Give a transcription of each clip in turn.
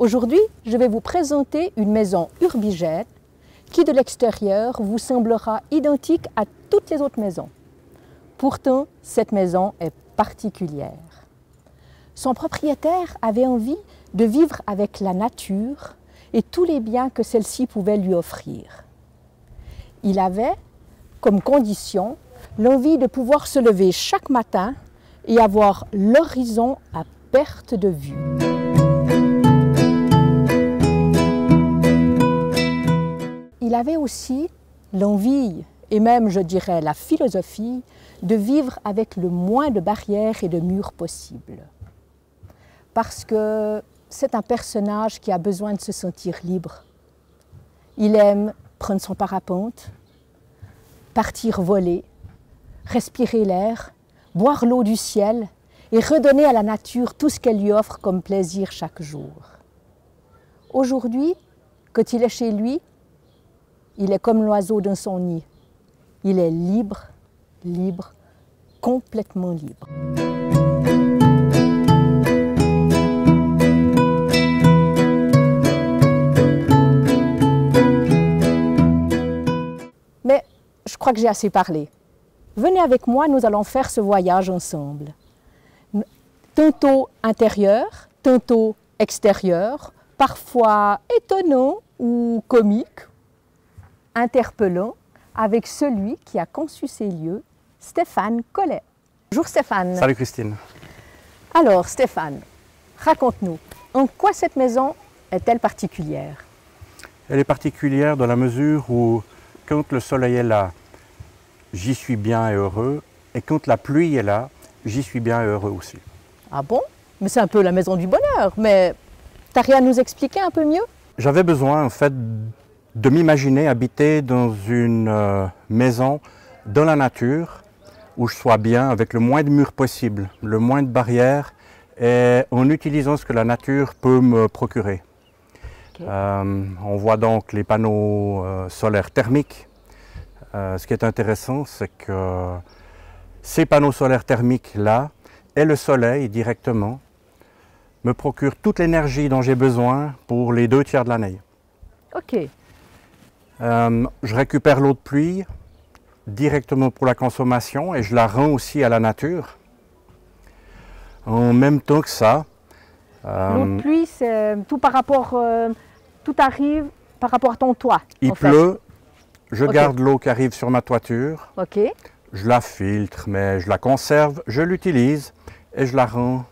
Aujourd'hui, je vais vous présenter une maison urbigène qui, de l'extérieur, vous semblera identique à toutes les autres maisons. Pourtant, cette maison est particulière. Son propriétaire avait envie de vivre avec la nature et tous les biens que celle-ci pouvait lui offrir. Il avait, comme condition, l'envie de pouvoir se lever chaque matin et avoir l'horizon à perte de vue. Il avait aussi l'envie, et même je dirais la philosophie, de vivre avec le moins de barrières et de murs possibles. Parce que c'est un personnage qui a besoin de se sentir libre. Il aime prendre son parapente, partir voler, respirer l'air, boire l'eau du ciel et redonner à la nature tout ce qu'elle lui offre comme plaisir chaque jour. Aujourd'hui, quand il est chez lui, il est comme l'oiseau dans son nid. Il est libre, libre, complètement libre. Mais je crois que j'ai assez parlé. Venez avec moi, nous allons faire ce voyage ensemble. Tantôt intérieur, tantôt extérieur, parfois étonnant ou comique, interpellant, avec celui qui a conçu ces lieux, Stéphane Collet. Bonjour Stéphane. Salut Christine. Alors Stéphane, raconte-nous, en quoi cette maison est-elle particulière? Elle est particulière dans la mesure où, quand le soleil est là, j'y suis bien et heureux, et quand la pluie est là, j'y suis bien et heureux aussi. Ah bon? Mais c'est un peu la maison du bonheur, mais t'as rien à nous expliquer un peu mieux? J'avais besoin en fait de m'imaginer habiter dans une maison dans la nature, où je sois bien, avec le moins de murs possible, le moins de barrières, et en utilisant ce que la nature peut me procurer. Okay. On voit donc les panneaux solaires thermiques. Ce qui est intéressant, c'est que ces panneaux solaires thermiques-là, et le soleil directement, me procurent toute l'énergie dont j'ai besoin pour les 2/3 de l'année. Ok. Je récupère l'eau de pluie directement pour la consommation et je la rends aussi à la nature. En même temps que ça. L'eau de pluie, c'est tout par rapport, tout arrive par rapport à ton toit. Il pleut, je garde l'eau qui arrive sur ma toiture. Ok. Je la filtre, mais je la conserve, je l'utilise et je la rends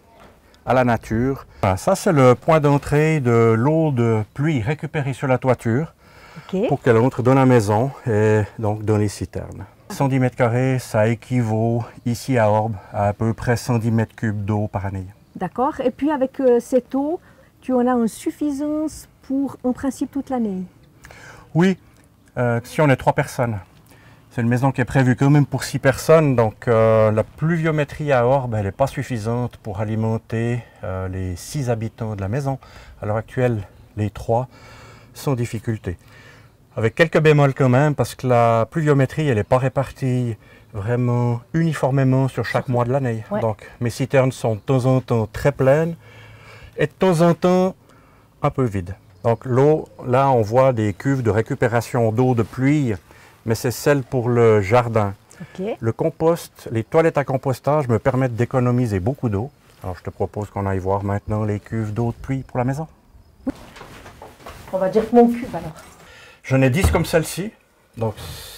à la nature. Voilà, ça, c'est le point d'entrée de l'eau de pluie récupérée sur la toiture. Okay. Pour qu'elle entre dans la maison et donc dans les citernes. 110 mètres carrés, ça équivaut ici à Orbe à peu près 110 mètres cubes d'eau par année. D'accord. Et puis avec cette eau, tu en as en suffisance pour en principe toute l'année? Oui, si on est 3 personnes. C'est une maison qui est prévue quand même pour 6 personnes, donc la pluviométrie à Orbe, elle n'est pas suffisante pour alimenter les 6 habitants de la maison. À l'heure actuelle, les 3 sont en difficulté. Avec quelques bémols quand même, parce que la pluviométrie, elle n'est pas répartie vraiment uniformément sur chaque mois de l'année. Ouais. Donc mes citernes sont de temps en temps très pleines et de temps en temps un peu vides. Donc l'eau, là on voit des cuves de récupération d'eau de pluie, mais c'est celle pour le jardin. Okay. Le compost, les toilettes à compostage me permettent d'économiser beaucoup d'eau. Alors je te propose qu'on aille voir maintenant les cuves d'eau de pluie pour la maison. On va dire mon cube alors. J'en ai 10 comme celle-ci.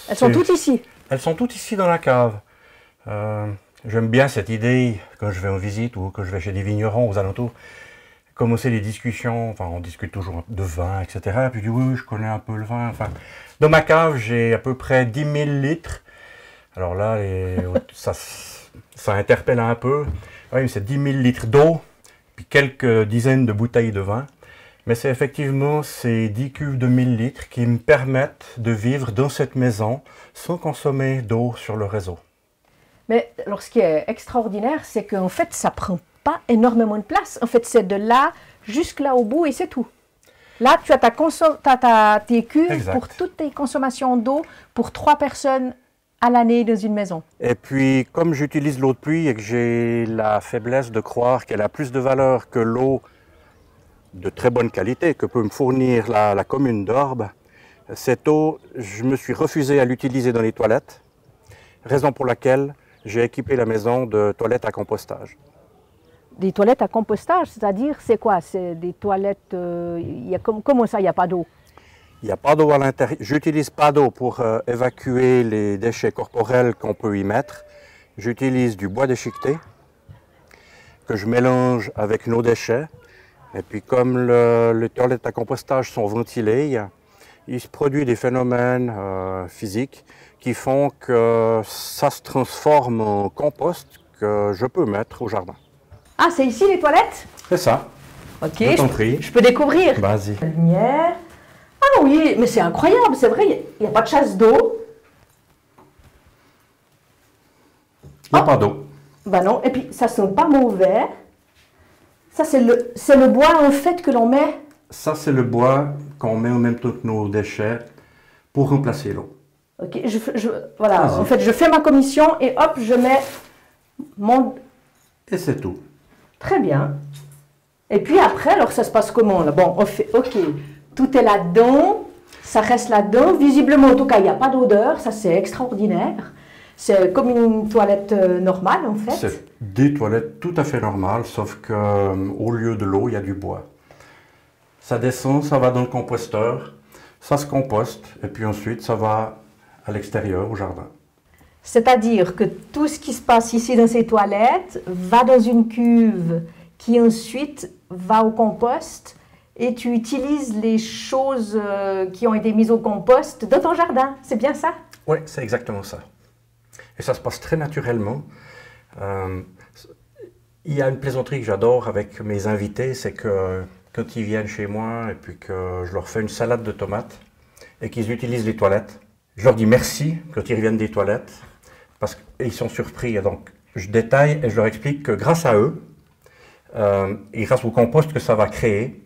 Elles sont toutes ici? Elles sont toutes ici dans la cave. J'aime bien cette idée, quand je vais en visite ou quand je vais chez des vignerons aux alentours, commencer les discussions, enfin on discute toujours de vin, etc. Et puis je dis oui, je connais un peu le vin. Enfin, dans ma cave, j'ai à peu près 10 000 litres. Alors là, ça interpelle un peu. Oui, c'est 10 000 litres d'eau, puis quelques dizaines de bouteilles de vin. Mais c'est effectivement ces 10 cuves de 1000 litres qui me permettent de vivre dans cette maison sans consommer d'eau sur le réseau. Mais alors, ce qui est extraordinaire, c'est qu'en fait, ça ne prend pas énormément de place. En fait, c'est de là jusque-là au bout et c'est tout. Là, tu as tes cuves exact. Pour toutes tes consommations d'eau pour 3 personnes à l'année dans une maison. Et puis, comme j'utilise l'eau de pluie et que j'ai la faiblesse de croire qu'elle a plus de valeur que l'eau de très bonne qualité que peut me fournir la commune d'Orbe, cette eau, je me suis refusé à l'utiliser dans les toilettes, raison pour laquelle j'ai équipé la maison de toilettes à compostage. Des toilettes à compostage, c'est-à-dire, c'est quoi? C'est des toilettes, comment ça, il n'y a pas d'eau? Il n'y a pas d'eau à l'intérieur. J'utilise pas d'eau pour évacuer les déchets corporels qu'on peut y mettre. J'utilise du bois déchiqueté que je mélange avec nos déchets. Et puis comme les toilettes à compostage sont ventilées, il se produit des phénomènes physiques qui font que ça se transforme en compost que je peux mettre au jardin. Ah, c'est ici les toilettes? C'est ça. Ok, Je t'en prie. je peux découvrir. Vas-y. La lumière. Ah oui, mais c'est incroyable, c'est vrai, il n'y a pas de chasse d'eau. Il n'y a pas d'eau. Ben non, et puis ça sent pas mauvais. Ça, c'est le bois en fait que l'on met. Ça, c'est le bois qu'on met au même temps que nos déchets pour remplacer l'eau. Ok, voilà, en fait, je fais ma commission et hop, je mets mon... Et c'est tout. Très bien. Et puis après, alors ça se passe comment là? Bon, on fait, ok, tout est là-dedans, ça reste là-dedans. Visiblement, en tout cas, il n'y a pas d'odeur, ça c'est extraordinaire. C'est comme une toilette normale en fait. C'est des toilettes tout à fait normales, sauf qu'au lieu de l'eau, il y a du bois. Ça descend, ça va dans le composteur, ça se composte, et puis ensuite ça va à l'extérieur, au jardin. C'est-à-dire que tout ce qui se passe ici dans ces toilettes va dans une cuve qui ensuite va au compost et tu utilises les choses qui ont été mises au compost dans ton jardin. C'est bien ça? Oui, c'est exactement ça. Et ça se passe très naturellement. Il y a une plaisanterie que j'adore avec mes invités, c'est que quand ils viennent chez moi et puis que je leur fais une salade de tomates et qu'ils utilisent les toilettes, je leur dis merci quand ils reviennent des toilettes parce qu'ils sont surpris. Et donc, je détaille et je leur explique que grâce à eux, et grâce au compost que ça va créer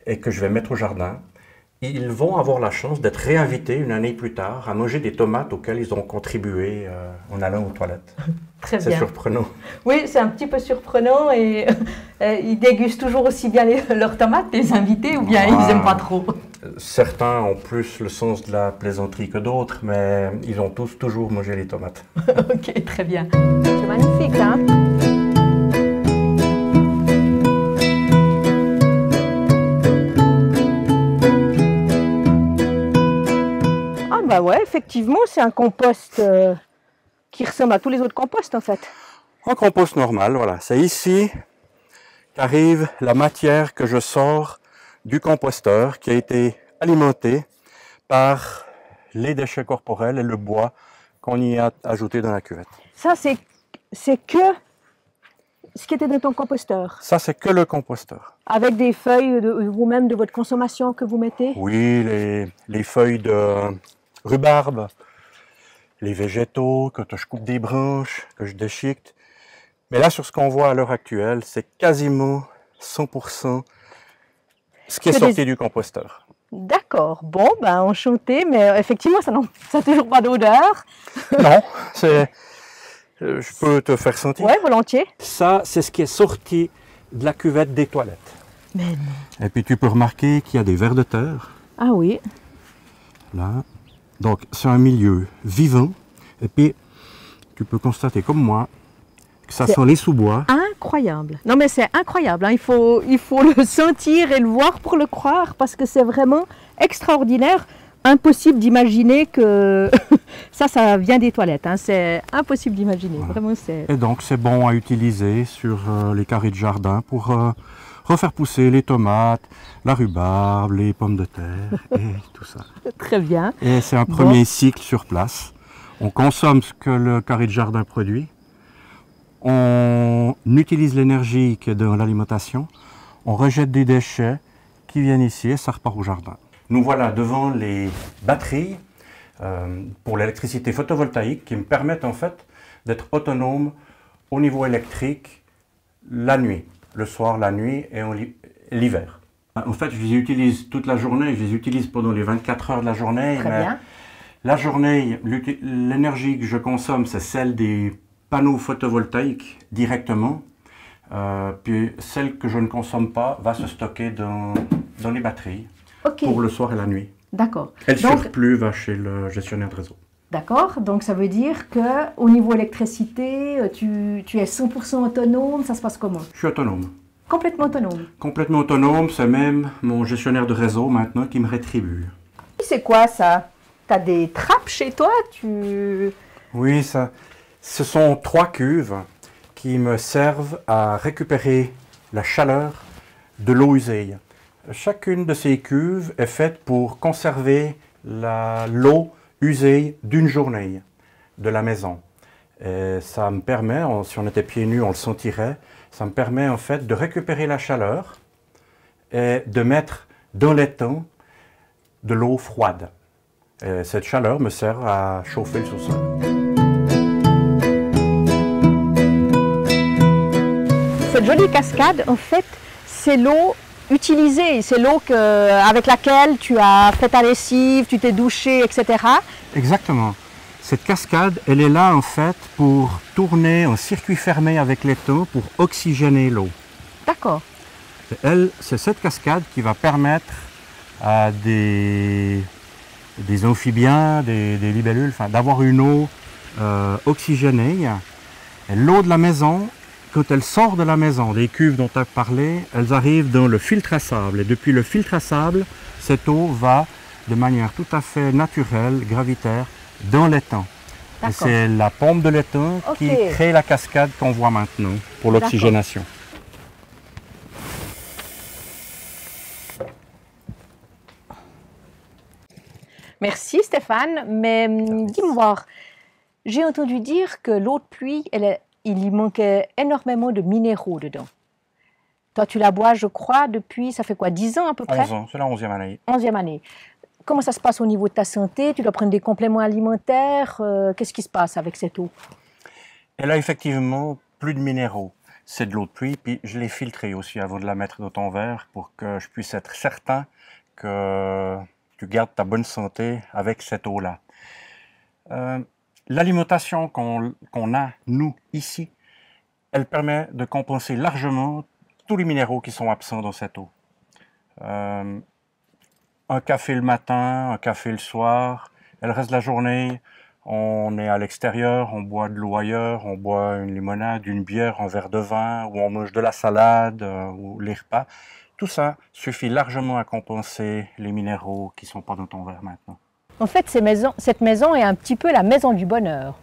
et que je vais mettre au jardin, ils vont avoir la chance d'être réinvités une année plus tard à manger des tomates auxquelles ils ont contribué en allant aux toilettes. Très bien. C'est surprenant. Oui, c'est un petit peu surprenant et ils dégustent toujours aussi bien leurs tomates, les invités, ou bien ils n'aiment pas trop? Certains ont plus le sens de la plaisanterie que d'autres, mais ils ont tous toujours mangé les tomates. Ok, très bien. C'est magnifique, hein? Ah bah ouais, effectivement, c'est un compost qui ressemble à tous les autres composts en fait. Un compost normal, voilà. C'est ici qu'arrive la matière que je sors du composteur qui a été alimenté par les déchets corporels et le bois qu'on y a ajouté dans la cuvette. Ça, c'est que ce qui était dans ton composteur? Ça, c'est que le composteur. Avec des feuilles vous-même de votre consommation que vous mettez? Oui, les feuilles de rhubarbe, les végétaux, quand je coupe des branches, que je déchiquete. Mais là, sur ce qu'on voit à l'heure actuelle, c'est quasiment 100% ce qui est sorti du composteur. D'accord, bon, ben enchanté, mais effectivement, ça n'a toujours pas d'odeur. Non, je peux te faire sentir. Oui, volontiers. Ça, c'est ce qui est sorti de la cuvette des toilettes. Mais non. Et puis tu peux remarquer qu'il y a des vers de terre. Ah oui. Là. Donc, c'est un milieu vivant. Et puis, tu peux constater comme moi que ça sent les sous-bois. Incroyable. Non, mais c'est incroyable. Hein. Il faut le sentir et le voir pour le croire parce que c'est vraiment extraordinaire. Impossible d'imaginer que ça vient des toilettes. Hein. C'est impossible d'imaginer. Voilà. Vraiment, c'est... Et donc, c'est bon à utiliser sur les carrés de jardin pour refaire pousser les tomates, la rhubarbe, les pommes de terre et tout ça. Très bien. Et c'est un premier cycle sur place. On consomme ce que le carré de jardin produit. On utilise l'énergie qui est dans l'alimentation. On rejette des déchets qui viennent ici et ça repart au jardin. Nous voilà devant les batteries pour l'électricité photovoltaïque qui me permettent en fait d'être autonome au niveau électrique la nuit, le soir, la nuit et l'hiver. En fait, je les utilise toute la journée, je les utilise pendant les 24 heures de la journée. Très bien. La journée, l'énergie que je consomme, c'est celle des panneaux photovoltaïques directement. Puis celle que je ne consomme pas va se stocker dans les batteries pour le soir et la nuit. D'accord. Et le surplus va chez le gestionnaire de réseau. D'accord, donc ça veut dire qu'au niveau électricité, tu es 100% autonome, ça se passe comment? Je suis autonome. Complètement autonome? Complètement autonome, c'est même mon gestionnaire de réseau maintenant qui me rétribue. C'est quoi ça? Tu as des trappes chez toi? Oui, ce sont 3 cuves qui me servent à récupérer la chaleur de l'eau usée. Chacune de ces cuves est faite pour conserver l'eau usée d'une journée de la maison. Et ça me permet, si on était pieds nus, on le sentirait, ça me permet en fait de récupérer la chaleur et de mettre dans l'étang de l'eau froide. Et cette chaleur me sert à chauffer le sous-sol. Cette jolie cascade, en fait, c'est l'eau utilisée, c'est l'eau avec laquelle tu as fait ta lessive, tu t'es douché, etc. Exactement. Cette cascade, elle est là en fait pour tourner en circuit fermé avec l'étang pour oxygéner l'eau. D'accord. C'est cette cascade qui va permettre à des amphibiens, des libellules, d'avoir une eau oxygénée. L'eau de la maison, quand elle sort de la maison, des cuves dont tu as parlé, elles arrivent dans le filtre à sable. Et depuis le filtre à sable, cette eau va de manière tout à fait naturelle, gravitaire, dans l'étang. Et c'est la pompe de l'étang qui crée la cascade qu'on voit maintenant pour l'oxygénation. Merci Stéphane, mais dis-moi, j'ai entendu dire que l'eau de pluie, il y manquait énormément de minéraux dedans. Toi, tu la bois, je crois, depuis, ça fait quoi, 10 ans à peu près? 11 ans, c'est la 11e année. 11e année. Comment ça se passe au niveau de ta santé? Tu dois prendre des compléments alimentaires? Qu'est-ce qui se passe avec cette eau? Elle a effectivement plus de minéraux. C'est de l'eau de pluie, puis je l'ai filtrée aussi avant de la mettre dans ton verre pour que je puisse être certain que tu gardes ta bonne santé avec cette eau-là. L'alimentation qu'on a, nous, ici, elle permet de compenser largement tous les minéraux qui sont absents dans cette eau. Un café le matin, un café le soir, et le reste de la journée, on est à l'extérieur, on boit de l'eau ailleurs, on boit une limonade, une bière, un verre de vin, ou on mange de la salade, ou les repas. Tout ça suffit largement à compenser les minéraux qui ne sont pas dans ton verre maintenant. En fait, cette maison est un petit peu la maison du bonheur.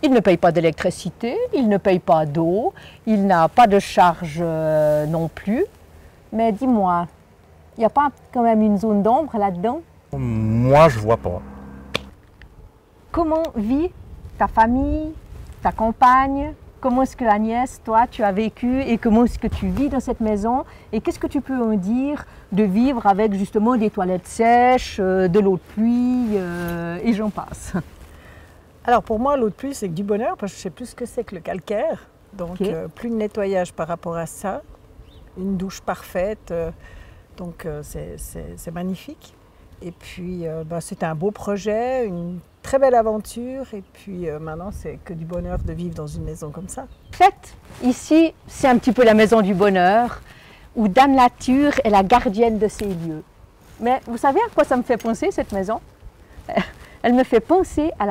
Il ne paye pas d'électricité, il ne paye pas d'eau, il n'a pas de charge non plus. Mais dis-moi, il n'y a pas quand même une zone d'ombre là-dedans? Moi, je ne vois pas. Comment vit ta famille, ta compagne? Comment est-ce que Agnès, toi, tu as vécu et comment est-ce que tu vis dans cette maison? Et qu'est-ce que tu peux en dire de vivre avec justement des toilettes sèches, de l'eau de pluie et j'en passe? Alors pour moi, l'eau de pluie, c'est que du bonheur parce que je sais plus ce que c'est que le calcaire. Donc plus de nettoyage par rapport à ça. Une douche parfaite. Donc c'est magnifique. Et puis c'était un beau projet, une très belle aventure. Et puis maintenant, c'est que du bonheur de vivre dans une maison comme ça. En fait, ici, c'est un petit peu la maison du bonheur où Dame Nature est la gardienne de ces lieux. Mais vous savez à quoi ça me fait penser, cette maison? Elle me fait penser à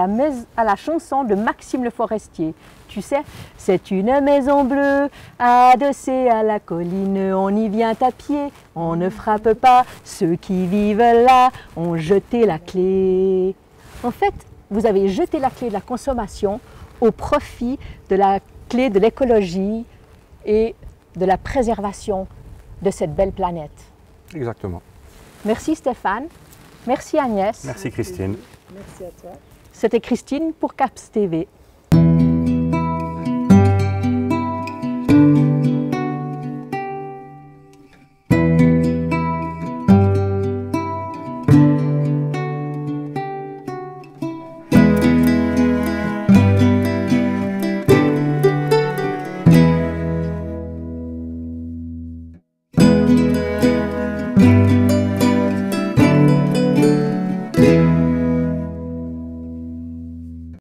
la chanson de Maxime Le Forestier. Tu sais, c'est une maison bleue adossée à la colline, on y vient à pied, on ne frappe pas, ceux qui vivent là ont jeté la clé. En fait, vous avez jeté la clé de la consommation au profit de la clé de l'écologie et de la préservation de cette belle planète. Exactement. Merci Stéphane, merci Agnès. Merci Christine. Merci à toi. C'était Christine pour CAPS TV.